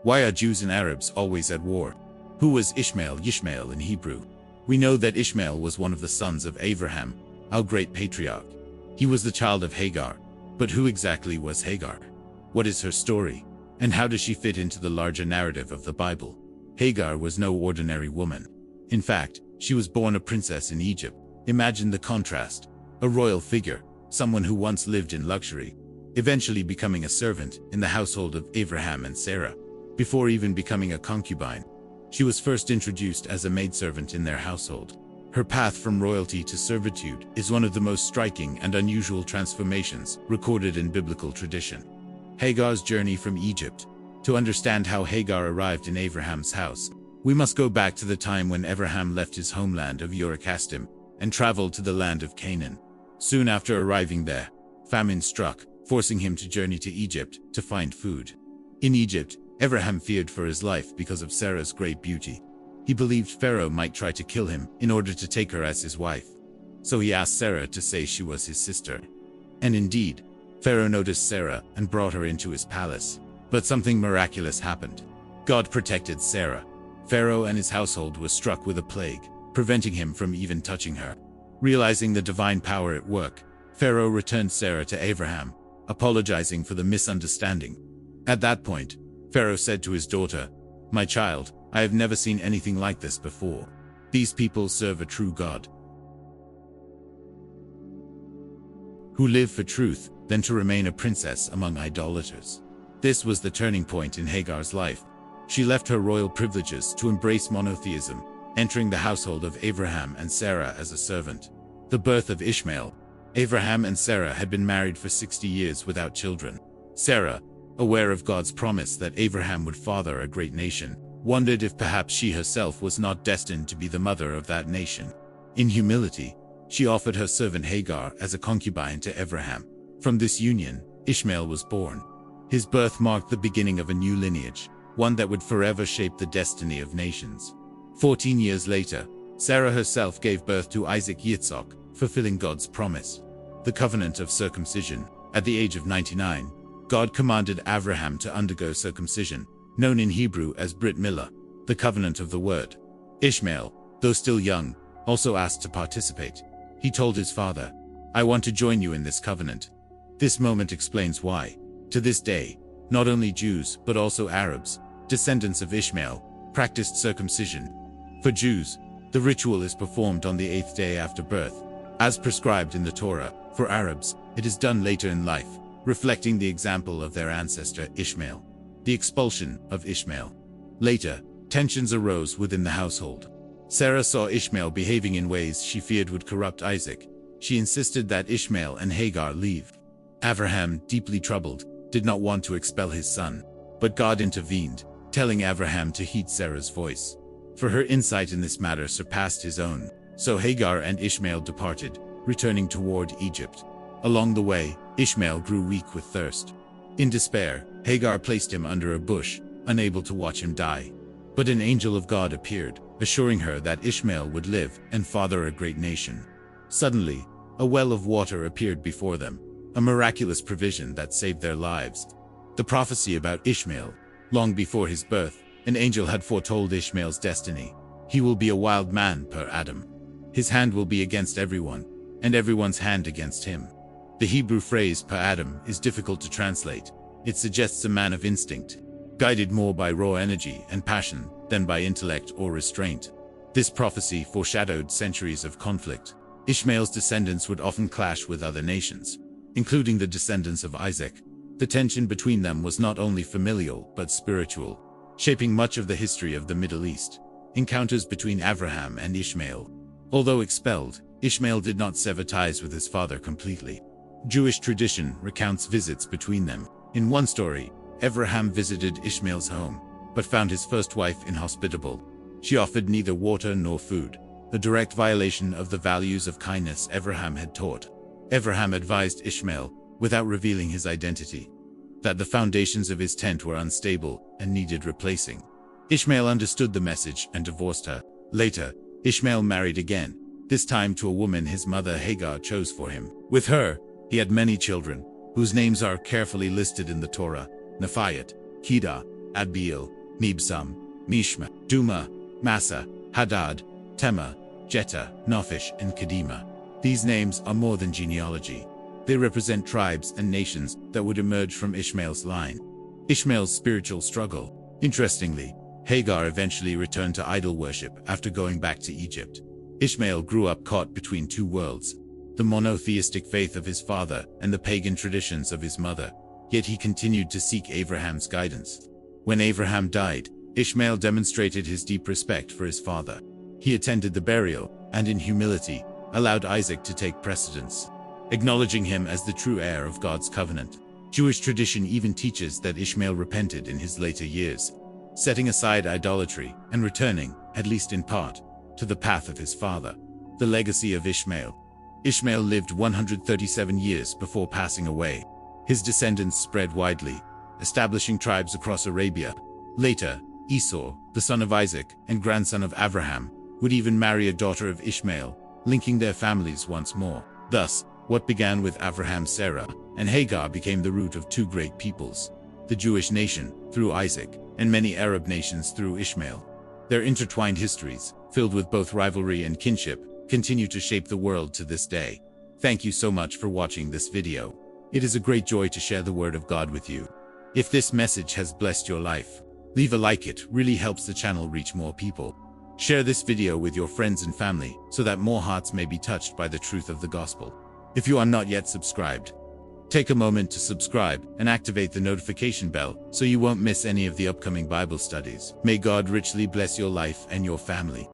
Why are Jews and Arabs always at war? Who was Ishmael in Hebrew? We know that Ishmael was one of the sons of Abraham, our great patriarch. He was the child of Hagar. But who exactly was Hagar? What is her story? And how does she fit into the larger narrative of the Bible? Hagar was no ordinary woman. In fact, she was born a princess in Egypt. Imagine the contrast. A royal figure, someone who once lived in luxury, eventually becoming a servant in the household of Abraham and Sarah. Before even becoming a concubine, she was first introduced as a maidservant in their household. Her path from royalty to servitude is one of the most striking and unusual transformations recorded in biblical tradition. Hagar's journey from Egypt. To understand how Hagar arrived in Abraham's house, we must go back to the time when Abraham left his homeland of Ur-Kasdim and traveled to the land of Canaan. Soon after arriving there, famine struck, forcing him to journey to Egypt to find food. In Egypt, Abraham feared for his life because of Sarah's great beauty. He believed Pharaoh might try to kill him in order to take her as his wife. So he asked Sarah to say she was his sister. And indeed, Pharaoh noticed Sarah and brought her into his palace. But something miraculous happened. God protected Sarah. Pharaoh and his household were struck with a plague, preventing him from even touching her. Realizing the divine power at work, Pharaoh returned Sarah to Abraham, apologizing for the misunderstanding. At that point, Pharaoh said to his daughter, "My child, I have never seen anything like this before. These people serve a true God, who live for truth than to remain a princess among idolaters." This was the turning point in Hagar's life. She left her royal privileges to embrace monotheism, entering the household of Abraham and Sarah as a servant. The birth of Ishmael. Abraham and Sarah had been married for 60 years without children. Sarah, aware of God's promise that Abraham would father a great nation, wondered if perhaps she herself was not destined to be the mother of that nation. In humility, she offered her servant Hagar as a concubine to Abraham. From this union, Ishmael was born. His birth marked the beginning of a new lineage, one that would forever shape the destiny of nations. 14 years later, Sarah herself gave birth to Isaac Yitzhak, fulfilling God's promise. The covenant of circumcision. At the age of 99, God commanded Abraham to undergo circumcision, known in Hebrew as Brit Milah, the covenant of the word. Ishmael, though still young, also asked to participate. He told his father, "I want to join you in this covenant." This moment explains why, to this day, not only Jews but also Arabs, descendants of Ishmael, practiced circumcision. For Jews, the ritual is performed on the 8th day after birth, as prescribed in the Torah. For Arabs, it is done later in life, reflecting the example of their ancestor Ishmael. The expulsion of Ishmael. Later, tensions arose within the household. Sarah saw Ishmael behaving in ways she feared would corrupt Isaac. She insisted that Ishmael and Hagar leave. Abraham, deeply troubled, did not want to expel his son, but God intervened, telling Abraham to heed Sarah's voice. For her insight in this matter surpassed his own. So Hagar and Ishmael departed, returning toward Egypt. Along the way, Ishmael grew weak with thirst. In despair, Hagar placed him under a bush, unable to watch him die. But an angel of God appeared, assuring her that Ishmael would live and father a great nation. Suddenly, a well of water appeared before them, a miraculous provision that saved their lives. The prophecy about Ishmael. Long before his birth, an angel had foretold Ishmael's destiny. He will be a wild man per Adam. His hand will be against everyone, and everyone's hand against him. The Hebrew phrase per Adam is difficult to translate. It suggests a man of instinct, guided more by raw energy and passion than by intellect or restraint. This prophecy foreshadowed centuries of conflict. Ishmael's descendants would often clash with other nations, including the descendants of Isaac. The tension between them was not only familial but spiritual, shaping much of the history of the Middle East. Encounters between Abraham and Ishmael. Although expelled, Ishmael did not sever ties with his father completely. Jewish tradition recounts visits between them. In one story, Abraham visited Ishmael's home, but found his first wife inhospitable. She offered neither water nor food, a direct violation of the values of kindness Abraham had taught. Abraham advised Ishmael, without revealing his identity, that the foundations of his tent were unstable and needed replacing. Ishmael understood the message and divorced her. Later, Ishmael married again, this time to a woman his mother Hagar chose for him. With her, he had many children, whose names are carefully listed in the Torah: Nephayat, Kedah, Abiel, Mibsam, Mishma, Duma, Massa, Hadad, Tema, Jetta, Naphish, and Kedema. These names are more than genealogy. They represent tribes and nations that would emerge from Ishmael's line. Ishmael's spiritual struggle. Interestingly, Hagar eventually returned to idol worship after going back to Egypt. Ishmael grew up caught between two worlds, the monotheistic faith of his father and the pagan traditions of his mother, yet he continued to seek Abraham's guidance. When Abraham died, Ishmael demonstrated his deep respect for his father. He attended the burial, and in humility, allowed Isaac to take precedence, acknowledging him as the true heir of God's covenant. Jewish tradition even teaches that Ishmael repented in his later years, setting aside idolatry and returning, at least in part, to the path of his father. The legacy of Ishmael. Ishmael lived 137 years before passing away. His descendants spread widely, establishing tribes across Arabia. Later, Esau, the son of Isaac and grandson of Abraham, would even marry a daughter of Ishmael, linking their families once more. Thus, what began with Abraham, Sarah, and Hagar became the root of two great peoples, the Jewish nation, through Isaac, and many Arab nations through Ishmael. Their intertwined histories, filled with both rivalry and kinship, continue to shape the world to this day. Thank you so much for watching this video. It is a great joy to share the Word of God with you. If this message has blessed your life, leave a like. It really helps the channel reach more people. Share this video with your friends and family so that more hearts may be touched by the truth of the gospel. If you are not yet subscribed, take a moment to subscribe and activate the notification bell so you won't miss any of the upcoming Bible studies. May God richly bless your life and your family.